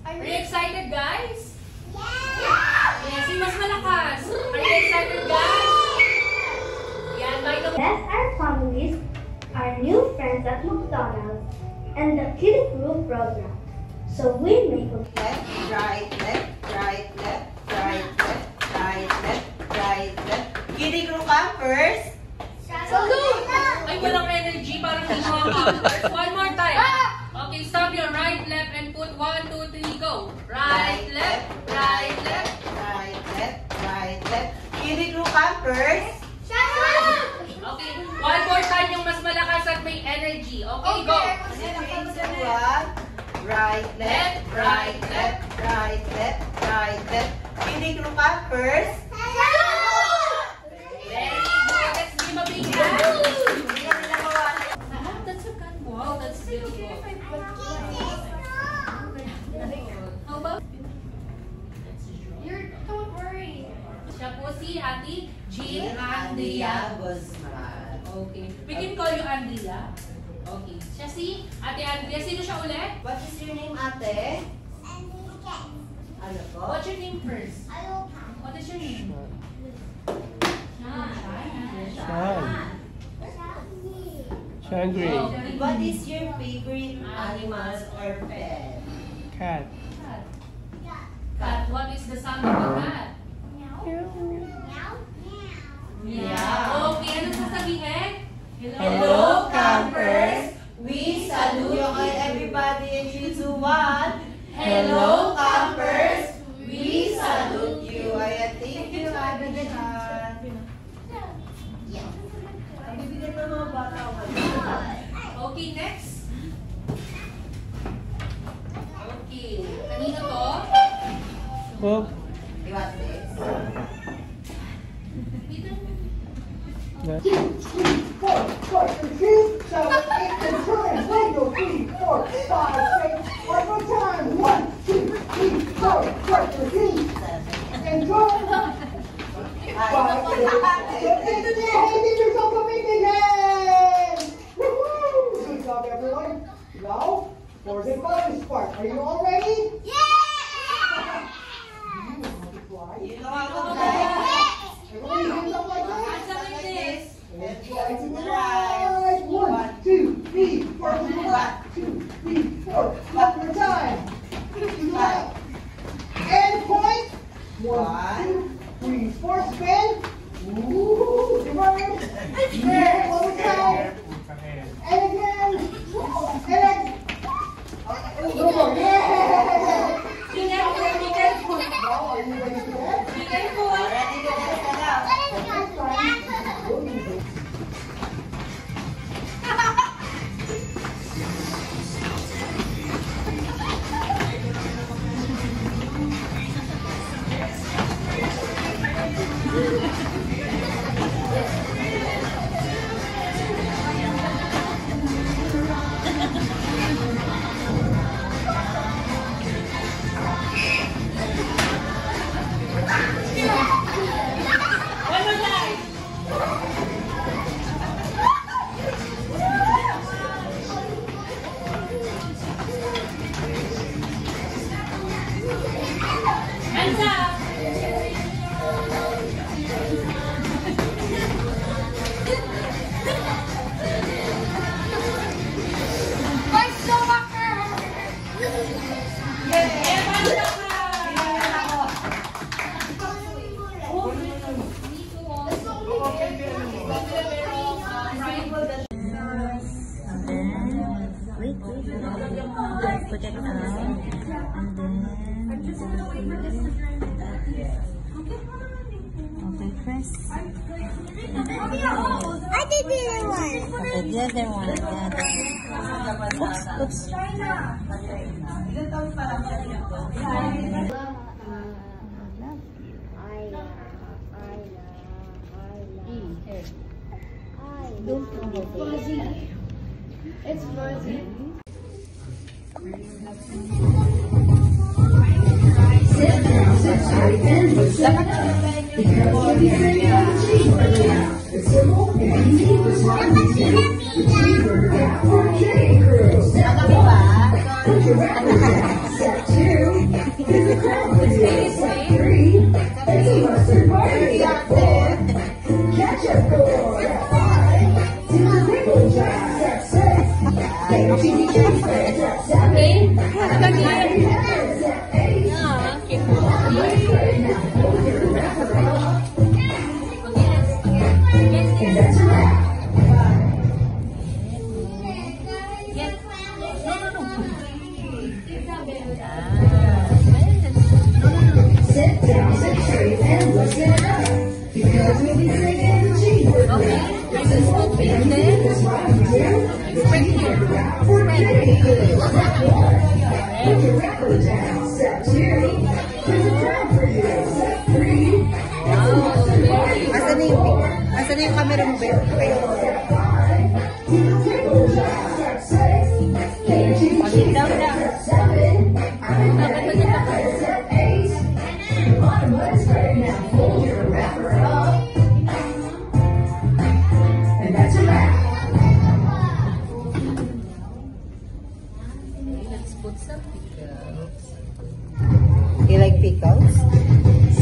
Are you excited, guys? Yes, yung mas malakas. Are you excited, guys? Yan, by the way. Yes, our families are new friends at McDonald's and the Kiddie Crew program. So we make a left, right, left, right, left, right, left, right, left, right, left. Kiddie Crew campers. Ay, walang energy. Parang hindi makakampers. One more time. Okay, stop your right, left, and put 1, 2, 3, go. Right, left, right, left. Right, left, right, left. Kiddie Crew campers. Okay, one more time yung mas malakas at may energy. Okay, go. Right, left, right, left, right, left, right, left. Kiddie Crew campers. Very good. Let's give a big hand. That's a good. Wow, that's beautiful. How about? Don't worry. Siya po si Ate Jean Andrea Guzman. Okay. We can call you Andrea. Okay. Siya si Ate Andrea. Sino siya ulit? What is your name, ate? Ano po? What's your name first? What is your name? Shangri. What is your favorite animals or pet? Cat. Cat. What is the sound of a cat? Meow. Okay, anong sasabihin? Hello, campers! We salute you everybody in 3, 2, 1. Hello, campers! We salute you. Ayan, thank you, Ate Chan. Bibigyan ng mga bata. Okay, next. Okay. Kanino to? Oh. You want this? Yeah. 2, 3, 4, 1, 2, 7, 8, and turn. One, 2, 3, 4, 5, 6. One more time. 1, 2, 3, 4, 1, 2, 3. And turn. 5, 6, 7, 8. Hey, give yourself a big hand. Woohoo! Good job, everyone. Now, for the bonus part. Are you all ready? You know how to fly? Everybody hands up like that. Like this. And fly to the right. 1, 2, 3, 4. 1, 2, 3, 4. One more time. To the left. And point. 1, 2, 3, 4. Spin. Ooh, reverse. And one more time. And again. And again. No more. Yeah. Be careful, be careful. Now, are you ready for that? Be careful. Ready to go now. One more time. Hands up. Put it down, and then okay, press. I did the other one. Okay, the other one. Oops. It's fuzzy. Sit down, sit tight, and listen. Be careful of your cheeseburger gap. It's simple and easy. It's hard to do. The cheeseburger gap for Kiddie Crew. Step 1. Put your wrappers down. Step 2. Here's a crown for you. Step 3. It's a mustard party. Step 4. Ketchup galore. Step 5. Do the pickle jar. Step 6. Get your cheesy cheese spread. Step 7. Step 8. Let's spread now. Hold your wrapper up. And that's a wrap. Sit down, sit straight, and listen up. Because we'll be singing cheeseburger. It's a small family, that's why we do. The cheeseburger wrap for Kitty Clue. Step 1. Put your wrapper down. Step 2. There's a crown for you. Step 3. Asan na yung camera mo, babe? Step 5. Do the pickle jar. Step 6. Get your cheesy cheese spread. Step 7. Step 8. Bottom let's spread now. Fold your wrapper up. And that's a wrap. Let's put some pickles. You like pickles?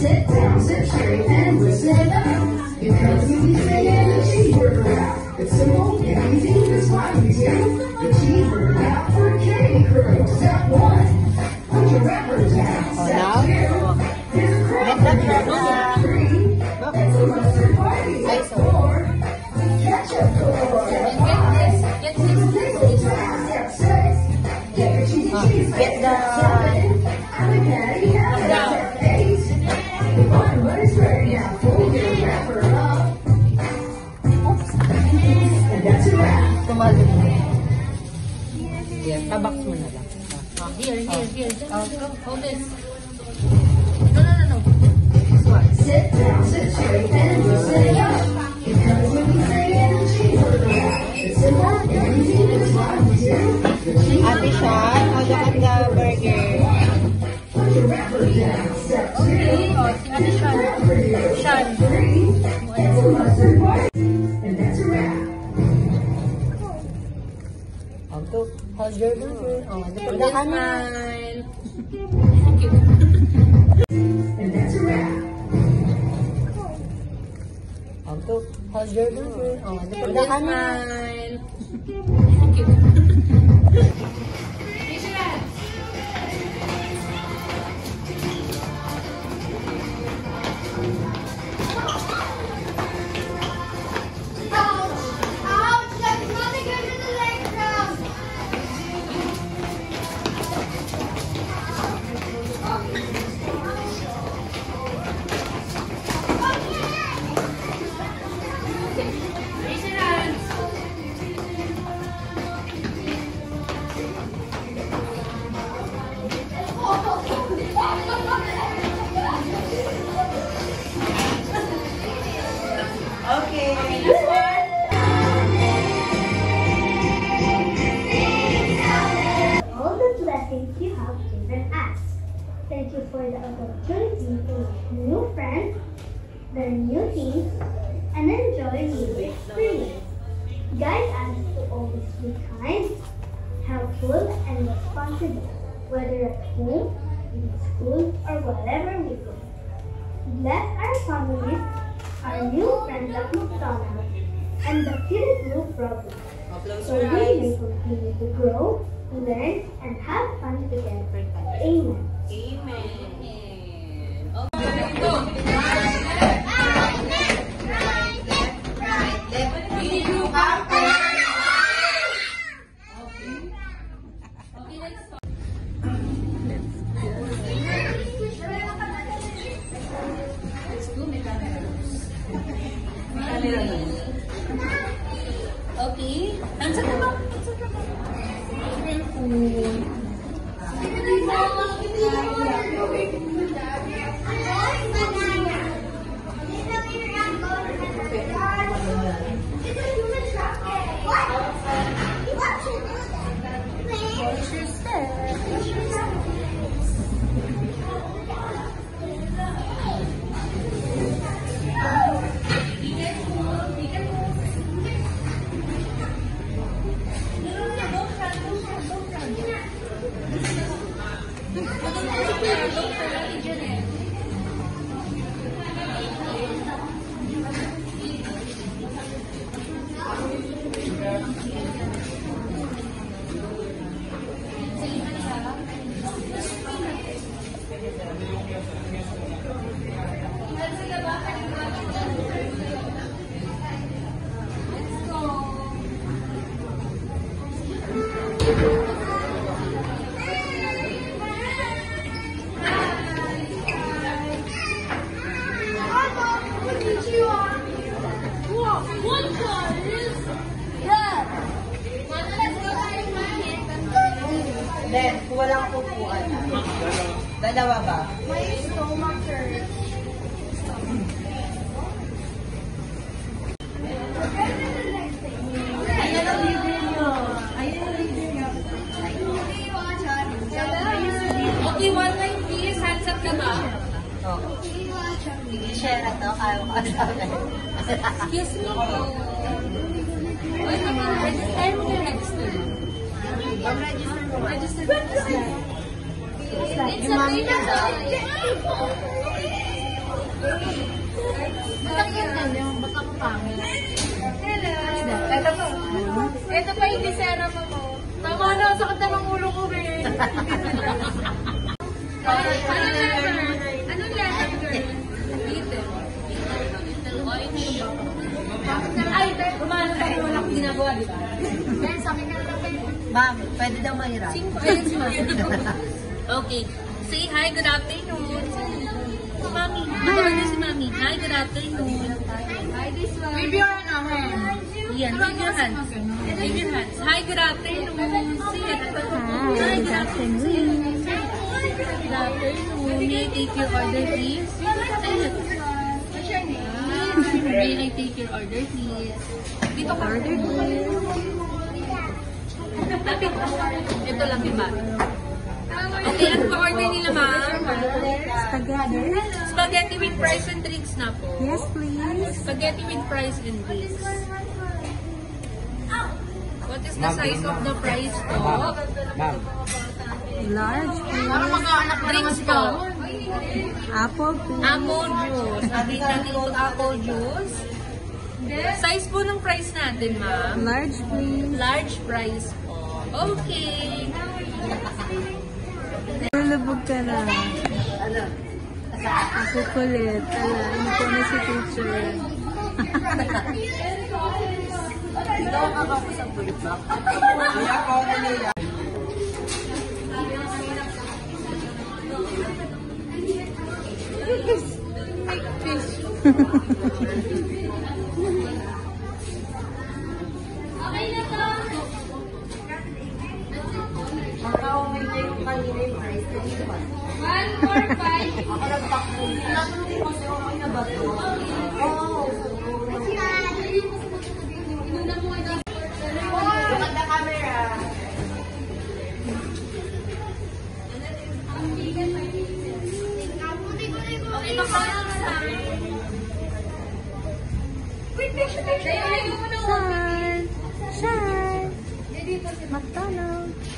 Sit down, sit straight, and listen up. Because we'll be singing the cheeseburger wrap. It's simple and easy, that's why we do. The cheeseburger wrap for Kitty Crew. Step 1. Put your wrapper down. Step 2. Here's a crown for you. Step 3. It's a mustard party. Step 4. Ketchup galore. Step 5. Get Do the pickle jar. Step 6. Get your cheesy cheese spread. Step 7. And a patty has Step 8. The bottom let's spread now. Fold your wrapper up. And that's a wrap. Tumalo mo. Yeah, tabaks mo na lang. Here. Hold this. No. Sit down, sit straight, and listen up. Because we'll be singing the cheeseburger wrap. It's simple and easy, that's why we do. The Ate cheeseburger Sean, how look at the burger? Put your wrapper down. Step 2. Ate Sean. For you. Step 3. It's a mustard party. And that's a wrap. Hold your burger. Oh, Hold this smile. And that's a wrap. Hold your burger. Oh, Hold this smile. Thank you. All the blessings you have given us. Thank you for the opportunity to make new friends, learn new things, and enjoy new experience. Guide us to always be kind, helpful, and responsible, whether at home, in school, or wherever we go. Bless our families, our new friends at McDonald's, and the Kitty Clue program, so we may continue to grow, learn, and have fun together. Amen. Okay. Answer the Then, kung walang pupuan. Dalawa ba? My stomach hurts. Ayan ang libre nyo. Ayan ang libre nyo. Okay, one line please. Hands up na ba? Oh. Share na to. Kaya ko kasama. Excuse me po. Wait, register mo yung next one. Register mo. It's a big baka ko pangit. Ito pa yung disera mo mo. Tama na, sakit na ng ulo ko rin. Anong letter? Anong letter, girl? Little. Ay, kumano tayo walang ginagawa, di ba? Dahil sa akin na lang. Ma'am, pwede daw mahirap. Okay. Say hi, good afternoon. Mami. Ano si Mami? Hi, good afternoon. Hi, this one. Wave your hand. Yan, wave your hands. Wave your hands. Hi, good afternoon. Say it. Hi, good afternoon. Good afternoon. May I take your order, please? Say it. What's your name? May I take your order, please? Dito ka. Order, please. Ito lang yung bag. Okay, ano pa order nila, ma'am? Spaghetti. Spaghetti with fries and drinks na po. Yes, please. Spaghetti with fries and drinks. What is the size of the fries po? Large, please. Drinks po. Apple, please. Apple juice. Atin natin itong apple juice. Size po ng fries natin, ma'am. Large, please. Large fries po. Okay. Nalubog ka na. Ako kulit. Ala, hindi ko na si teacher. Ikaw ang ako sa bulbak. Kaya ko na nila. Okay na to. Makaumin na yung kanina yung price. 145. Ako nagpakbo. Natanong ko kasi okay na ba ito? Oo. Look at the camera. Okay, makakala ka sa akin. Shine. Shine. McDonald's.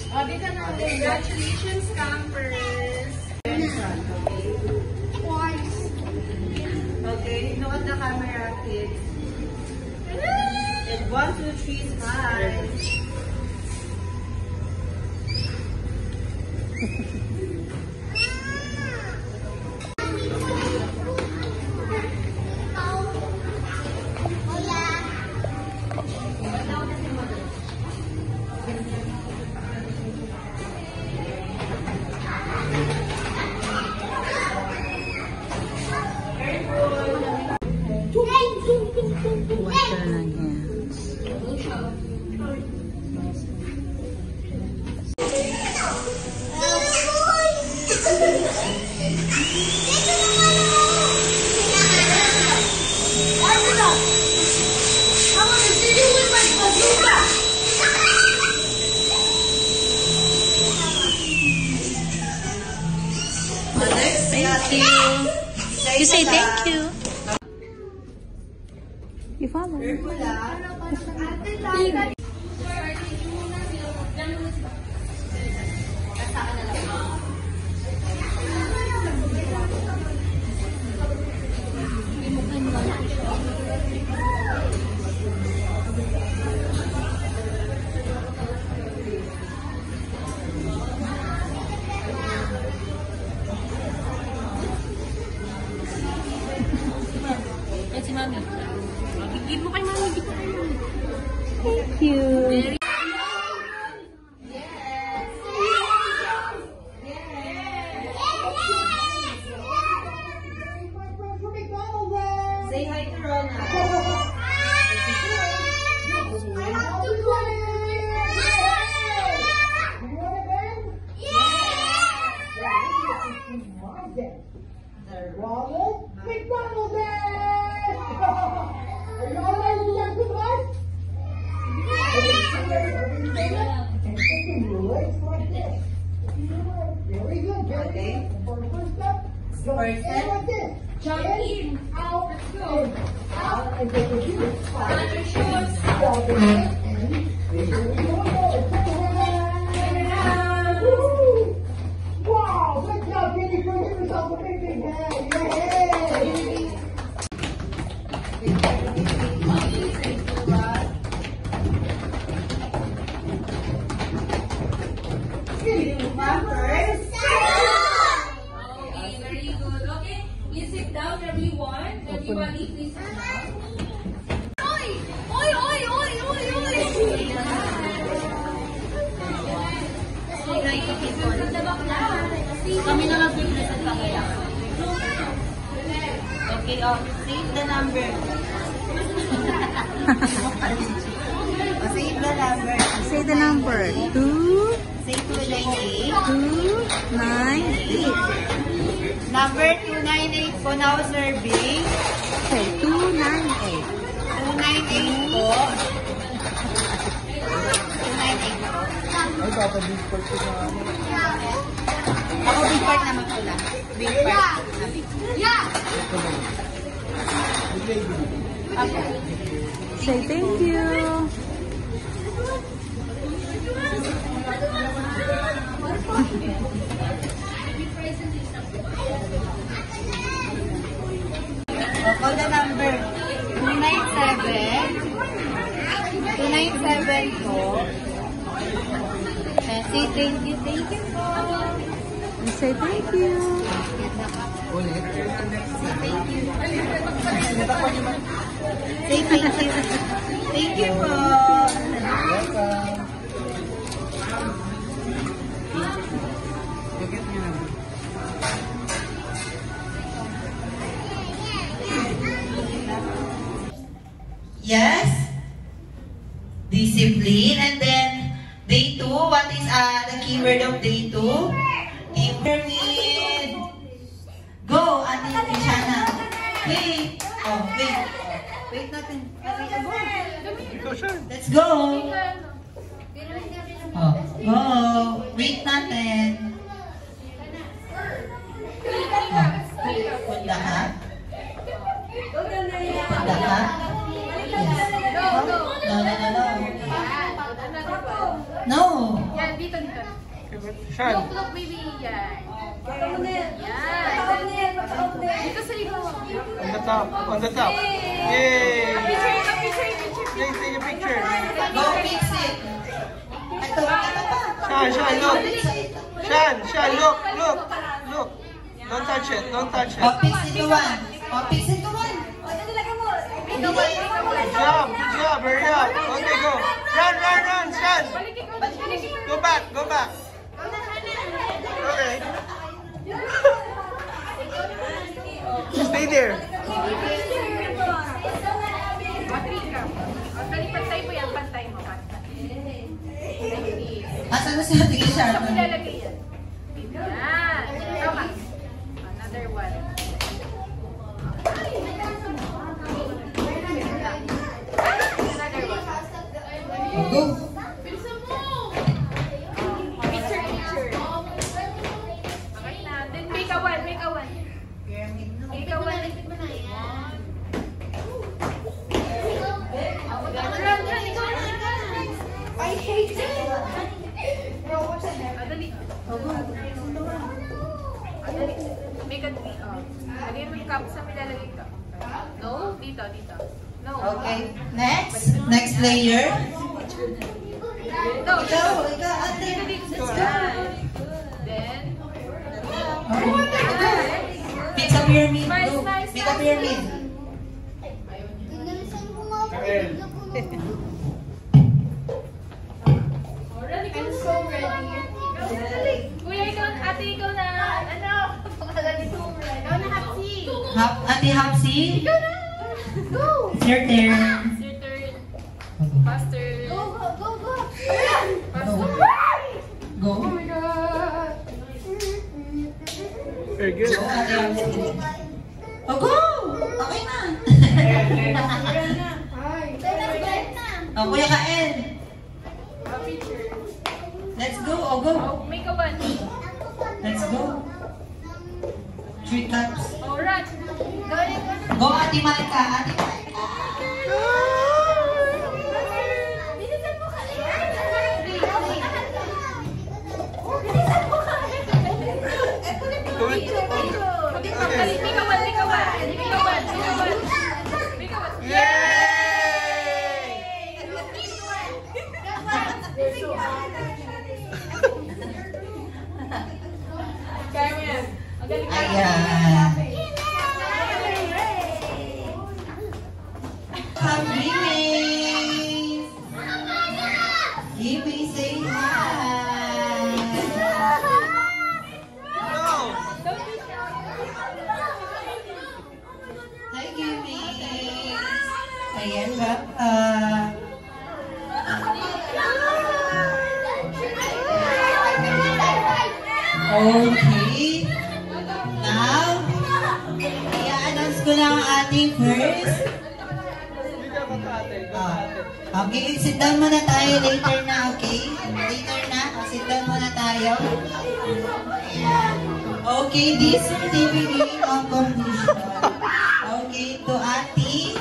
Oh, dito na. Congratulations, campers. Okay, look at the camera, kids. And 1, 2, 3, smile. Wash your hands. Thank you. You say thank you. You follow. Day? Ronald McDonald Day! Are you all ready to learn goodbye? And taking your legs like this. Very good. Okay. For the first step, go like this. Jump in, out, in, out, and take your shoes. Jump in, and here we go. Woo! Wow! Good job, Kitty. Go give yourself a big, big hand. Yay! Okay, very good. Okay, please sit down, everyone. Everybody, please sit down. Oy! Oy! Oy! Oy! Oy! Oy! Kami na mag-present pa kaya. Okay, oh, save the number. Save the number. Say the number. 2, Say 298. 2, 9, 8. Number 298 po now serving. Okay, 2, 9, 298 po. 298 po. Ay, dapat big part ko na. Ako big part naman po lang. Big part. Okay. 8. Say thank you. Call the number 297. 297 po. And say thank you po. And say thank you. Say thank you. Thank you po. Yes. Discipline. And then, day 2. What is the keyword of day 2? Pyramid. Go, Ate Tichana. Wait. Oh, wait. Wait natin. Let's go. Oh, go. Wait natin. Oh. Punta ka? Punta ka? Yes. No. Yan, dito, dito. Sean. Look, baby. Yan. Yan. Dito sa ikaw. On the top. On the top. Yay! Please take a picture. Go fix it. Ito pa. Sean, look. Sean, look. Look. Don't touch it. Don't touch it. Oh, fix it to one. Oh, fix it to one. Good job. Hurry up. Okay, go. Run, Sean. Go back. Okay. Stay there. Pantay mo yan, pantay mo. Asan na si Ate Kisha? Saan mo lalagay yan? Yan. Tama. Another one. Another one. Go. Bilisan mo! Picture. Okay na. Then make a one. Make a one. Run. Ikaw na. I hate it. Adali. Make a lagyan mo yung cup sa milalagay ka. No? Dito. No. Okay. Next layer. No. Ikaw, ate. Then, Pick a pyramid. Nice, Go. nice, Pick a pyramid. I'm so ready. Kuya, ikaw na. Ano? Ikaw na, Hapsi. Ate Hapsi. Ikaw na. Go. It's your turn. It's your turn. Faster. Go. Faster. Go. Oh my God. Very good. Go, Ate Amity. Oh, go! Okay na. Oh, Kuya Kael. Let's go. Oh, go. Make a one. Let's go. 3 cups. Oh, run. Go, Ate Maika. Ate Maika. Ayan. Happy May. Give me say hi. No. Hi, Gimmie. Ayan, Papa. Okay. Now, i-announce ko na ang ating first. Okay, sit down muna tayo. Later na, okay? Later na. Sit down muna tayo. Okay, this certificate of completion. Okay, to Ate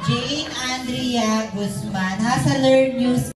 Jane Andrea Guzman. Has a learned news